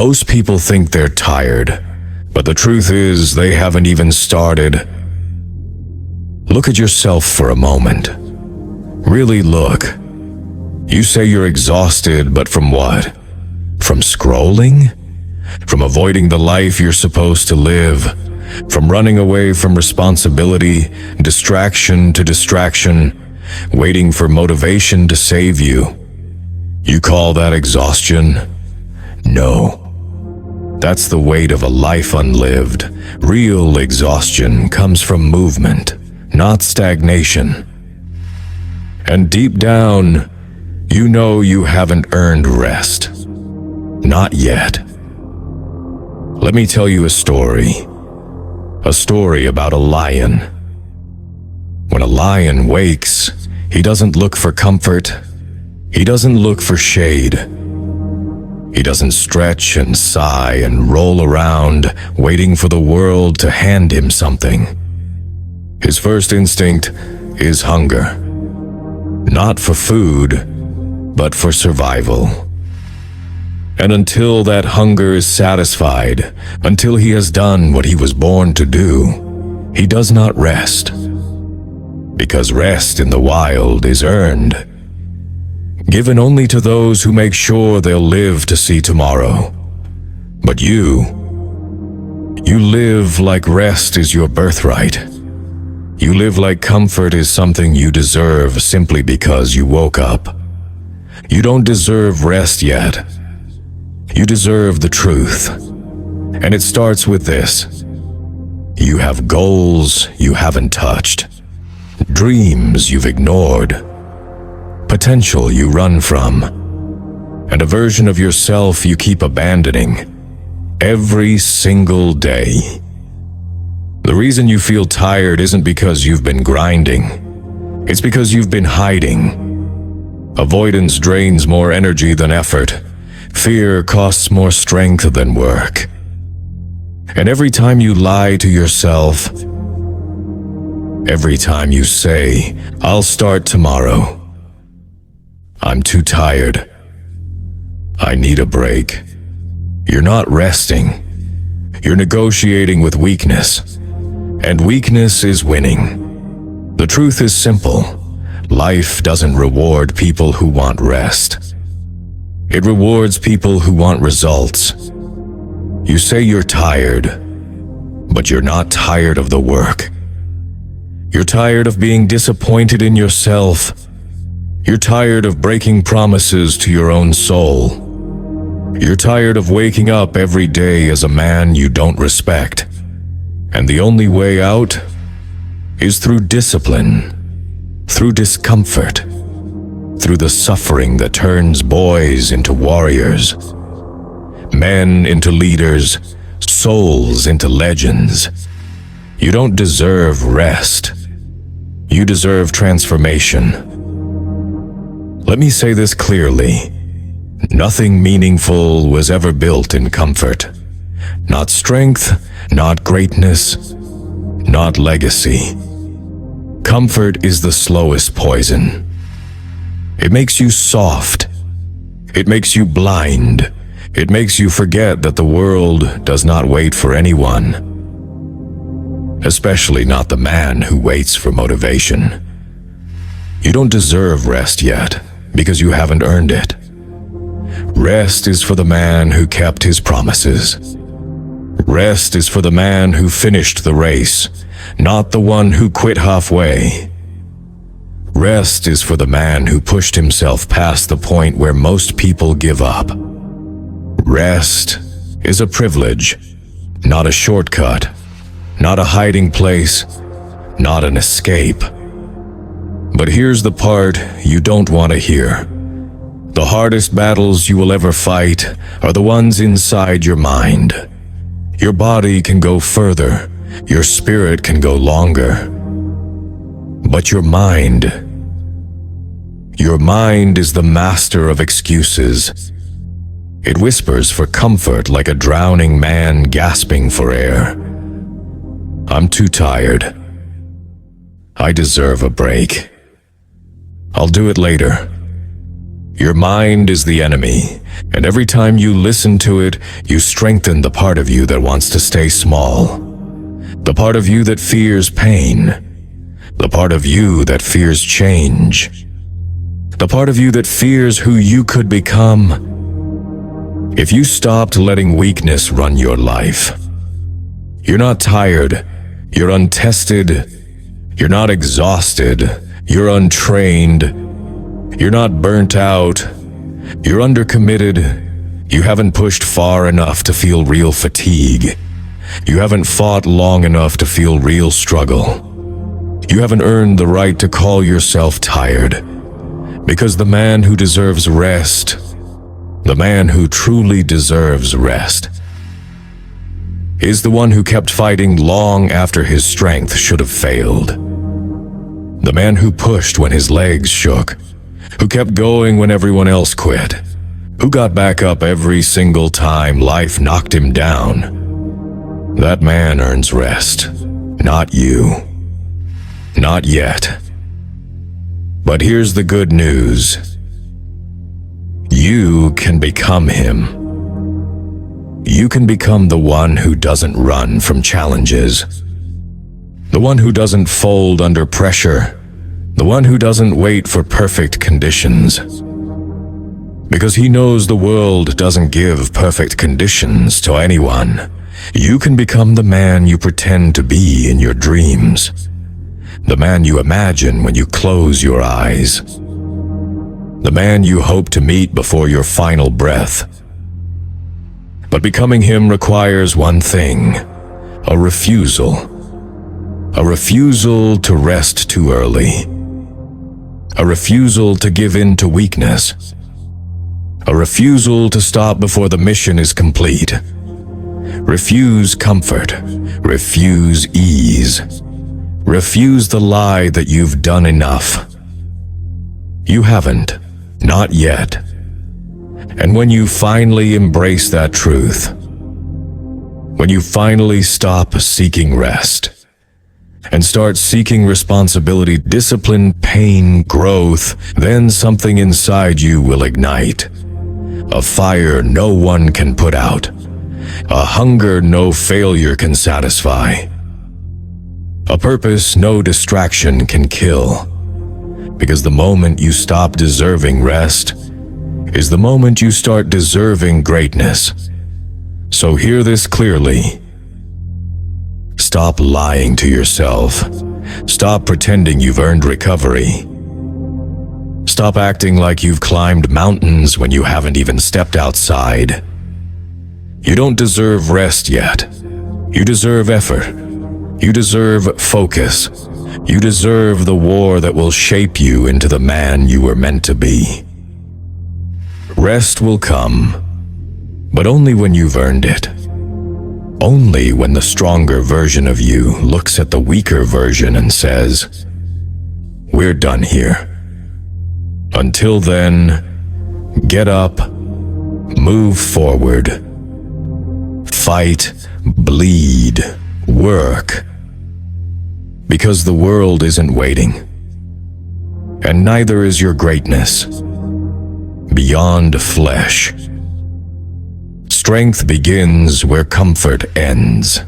Most people think they're tired, but the truth is they haven't even started. Look at yourself for a moment. Really look. You say you're exhausted, but from what? From scrolling? From avoiding the life you're supposed to live? From running away from responsibility, distraction to distraction, waiting for motivation to save you? You call that exhaustion? No. That's the weight of a life unlived. Real exhaustion comes from movement, not stagnation. And deep down, you know you haven't earned rest. Not yet. Let me tell you a story. A story about a lion. When a lion wakes, he doesn't look for comfort. He doesn't look for shade. He doesn't stretch and sigh and roll around, waiting for the world to hand him something. His first instinct is hunger. Not for food, but for survival. And until that hunger is satisfied, until he has done what he was born to do, he does not rest. Because rest in the wild is earned, given only to those who make sure they'll live to see tomorrow. But you live like rest is your birthright. You live like comfort is something you deserve simply because you woke up. You don't deserve rest yet. You deserve the truth. And it starts with this. You have goals you haven't touched, dreams you've ignored, potential you run from, and a version of yourself you keep abandoning every single day. The reason you feel tired isn't because you've been grinding. It's because you've been hiding. Avoidance drains more energy than effort. Fear costs more strength than work. And every time you lie to yourself, every time you say, "I'll start tomorrow," "I'm too tired," "I need a break," you're not resting. You're negotiating with weakness. And weakness is winning. The truth is simple. Life doesn't reward people who want rest. It rewards people who want results. You say you're tired, but you're not tired of the work. You're tired of being disappointed in yourself. You're tired of breaking promises to your own soul. You're tired of waking up every day as a man you don't respect. And the only way out is through discipline, through discomfort, through the suffering that turns boys into warriors, men into leaders, souls into legends. You don't deserve rest. You deserve transformation. Let me say this clearly. Nothing meaningful was ever built in comfort. Not strength, not greatness, not legacy. Comfort is the slowest poison. It makes you soft. It makes you blind. It makes you forget that the world does not wait for anyone. Especially not the man who waits for motivation. You don't deserve rest yet, because you haven't earned it. Rest is for the man who kept his promises. Rest is for the man who finished the race, not the one who quit halfway. Rest is for the man who pushed himself past the point where most people give up. Rest is a privilege, not a shortcut, not a hiding place, not an escape. But here's the part you don't want to hear. The hardest battles you will ever fight are the ones inside your mind. Your body can go further, your spirit can go longer. But your mind is the master of excuses. It whispers for comfort like a drowning man gasping for air. I'm too tired. I deserve a break. I'll do it later. Your mind is the enemy, And every time you listen to it, you strengthen the part of you that wants to stay small. The part of you that fears pain. The part of you that fears change. The part of you that fears who you could become. If you stopped letting weakness run your life, you're not tired, you're untested, you're not exhausted, you're untrained, you're not burnt out, you're undercommitted, you haven't pushed far enough to feel real fatigue, you haven't fought long enough to feel real struggle, you haven't earned the right to call yourself tired, because the man who deserves rest, the man who truly deserves rest, is the one who kept fighting long after his strength should have failed. The man who pushed when his legs shook, who kept going when everyone else quit, who got back up every single time life knocked him down. That man earns rest, not you. Not yet. But here's the good news. You can become him. You can become the one who doesn't run from challenges, the one who doesn't fold under pressure, the one who doesn't wait for perfect conditions. Because he knows the world doesn't give perfect conditions to anyone. You can become the man you pretend to be in your dreams, the man you imagine when you close your eyes, the man you hope to meet before your final breath. But becoming him requires one thing, a refusal. A refusal to rest too early. A refusal to give in to weakness. A refusal to stop before the mission is complete. Refuse comfort. Refuse ease. Refuse the lie that you've done enough. You haven't, not yet. And when you finally embrace that truth, when you finally stop seeking rest and start seeking responsibility, discipline, pain, growth, then something inside you will ignite. A fire no one can put out. A hunger no failure can satisfy. A purpose no distraction can kill. Because the moment you stop deserving rest is the moment you start deserving greatness. So hear this clearly. Stop lying to yourself. Stop pretending you've earned recovery. Stop acting like you've climbed mountains when you haven't even stepped outside. You don't deserve rest yet. You deserve effort. You deserve focus. You deserve the war that will shape you into the man you were meant to be. Rest will come, but only when you've earned it. Only when the stronger version of you looks at the weaker version and says, "We're done here." Until then, get up, move forward, fight, bleed, work. Because the world isn't waiting, and neither is your greatness. Beyond flesh. Strength begins where comfort ends.